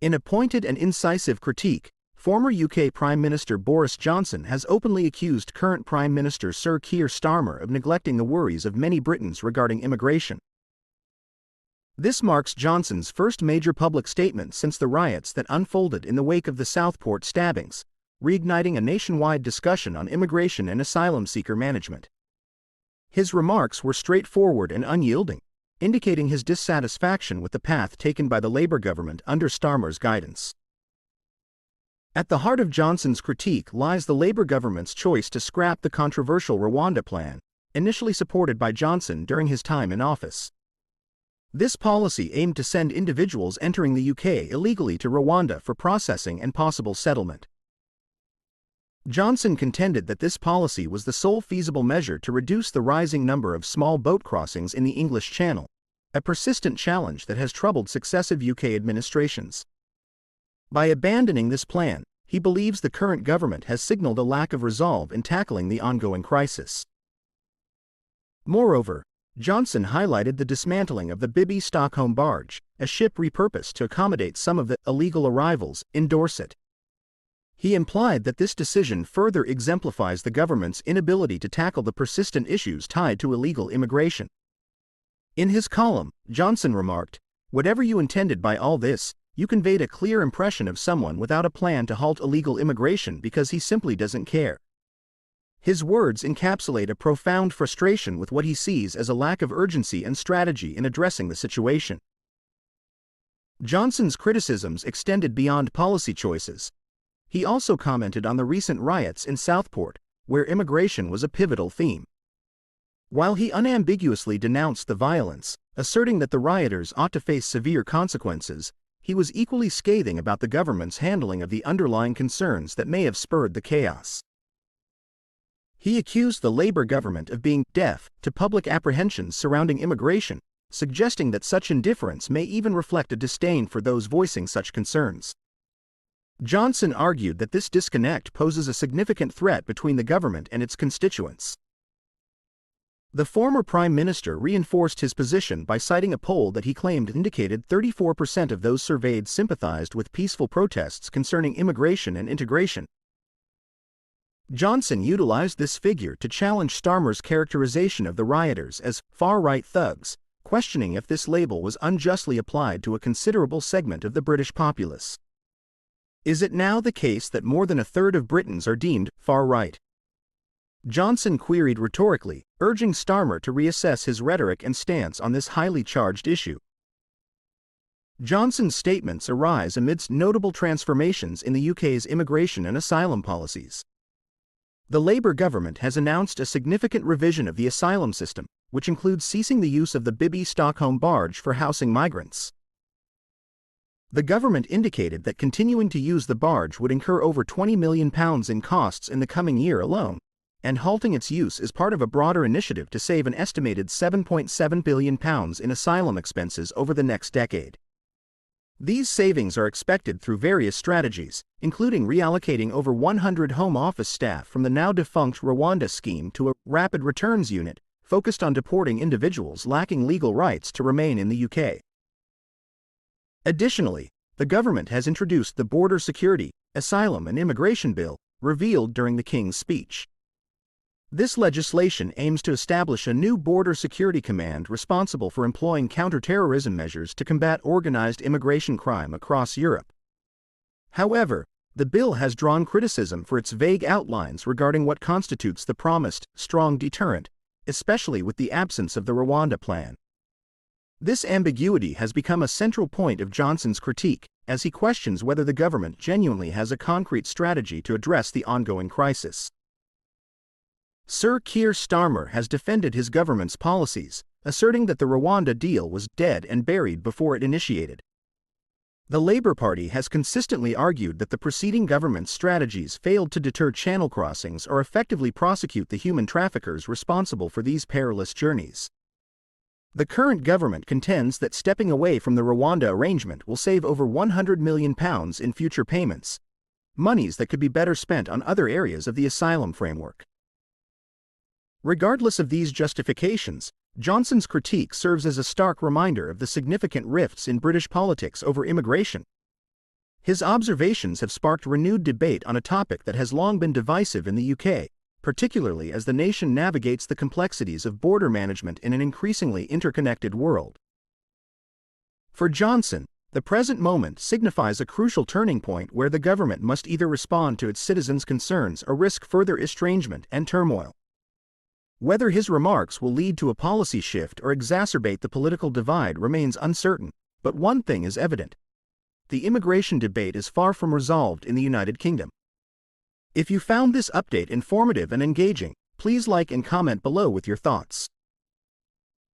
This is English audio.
In a pointed and incisive critique, former UK Prime Minister Boris Johnson has openly accused current Prime Minister Sir Keir Starmer of neglecting the worries of many Britons regarding immigration. This marks Johnson's first major public statement since the riots that unfolded in the wake of the Southport stabbings, reigniting a nationwide discussion on immigration and asylum seeker management. His remarks were straightforward and unyielding, indicating his dissatisfaction with the path taken by the Labour government under Starmer's guidance. At the heart of Johnson's critique lies the Labour government's choice to scrap the controversial Rwanda plan, initially supported by Johnson during his time in office. This policy aimed to send individuals entering the UK illegally to Rwanda for processing and possible settlement. Johnson contended that this policy was the sole feasible measure to reduce the rising number of small boat crossings in the English Channel, a persistent challenge that has troubled successive UK administrations. By abandoning this plan, he believes the current government has signaled a lack of resolve in tackling the ongoing crisis. Moreover, Johnson highlighted the dismantling of the Stockholm barge, a ship repurposed to accommodate some of the illegal arrivals in Dorset. He implied that this decision further exemplifies the government's inability to tackle the persistent issues tied to illegal immigration. In his column, Johnson remarked, "Whatever you intended by all this, you conveyed a clear impression of someone without a plan to halt illegal immigration because he simply doesn't care." His words encapsulate a profound frustration with what he sees as a lack of urgency and strategy in addressing the situation. Johnson's criticisms extended beyond policy choices. He also commented on the recent riots in Southport, where immigration was a pivotal theme. While he unambiguously denounced the violence, asserting that the rioters ought to face severe consequences, he was equally scathing about the government's handling of the underlying concerns that may have spurred the chaos. He accused the Labour government of being deaf to public apprehensions surrounding immigration, suggesting that such indifference may even reflect a disdain for those voicing such concerns. Johnson argued that this disconnect poses a significant threat between the government and its constituents. The former Prime Minister reinforced his position by citing a poll that he claimed indicated 34% of those surveyed sympathized with peaceful protests concerning immigration and integration. Johnson utilized this figure to challenge Starmer's characterization of the rioters as far-right thugs, questioning if this label was unjustly applied to a considerable segment of the British populace. Is it now the case that more than a third of Britons are deemed far-right? Johnson queried rhetorically, urging Starmer to reassess his rhetoric and stance on this highly charged issue. Johnson's statements arise amidst notable transformations in the UK's immigration and asylum policies. The Labour government has announced a significant revision of the asylum system, which includes ceasing the use of the Stockholm barge for housing migrants. The government indicated that continuing to use the barge would incur over £20 million in costs in the coming year alone, and halting its use is part of a broader initiative to save an estimated £7.7 billion in asylum expenses over the next decade. These savings are expected through various strategies, including reallocating over 100 Home Office staff from the now-defunct Rwanda scheme to a rapid returns unit focused on deporting individuals lacking legal rights to remain in the UK. Additionally, the government has introduced the Border Security, Asylum and Immigration Bill, revealed during the King's speech. This legislation aims to establish a new border security command responsible for employing counter-terrorism measures to combat organized immigration crime across Europe. However, the bill has drawn criticism for its vague outlines regarding what constitutes the promised strong deterrent, especially with the absence of the Rwanda plan. This ambiguity has become a central point of Johnson's critique, as he questions whether the government genuinely has a concrete strategy to address the ongoing crisis. Sir Keir Starmer has defended his government's policies, asserting that the Rwanda deal was dead and buried before it initiated. The Labour Party has consistently argued that the preceding government's strategies failed to deter channel crossings or effectively prosecute the human traffickers responsible for these perilous journeys. The current government contends that stepping away from the Rwanda arrangement will save over £100 million in future payments, monies that could be better spent on other areas of the asylum framework. Regardless of these justifications, Johnson's critique serves as a stark reminder of the significant rifts in British politics over immigration. His observations have sparked renewed debate on a topic that has long been divisive in the UK, particularly as the nation navigates the complexities of border management in an increasingly interconnected world. For Johnson, the present moment signifies a crucial turning point where the government must either respond to its citizens' concerns or risk further estrangement and turmoil. Whether his remarks will lead to a policy shift or exacerbate the political divide remains uncertain, but one thing is evident. The immigration debate is far from resolved in the United Kingdom. If you found this update informative and engaging, please like and comment below with your thoughts.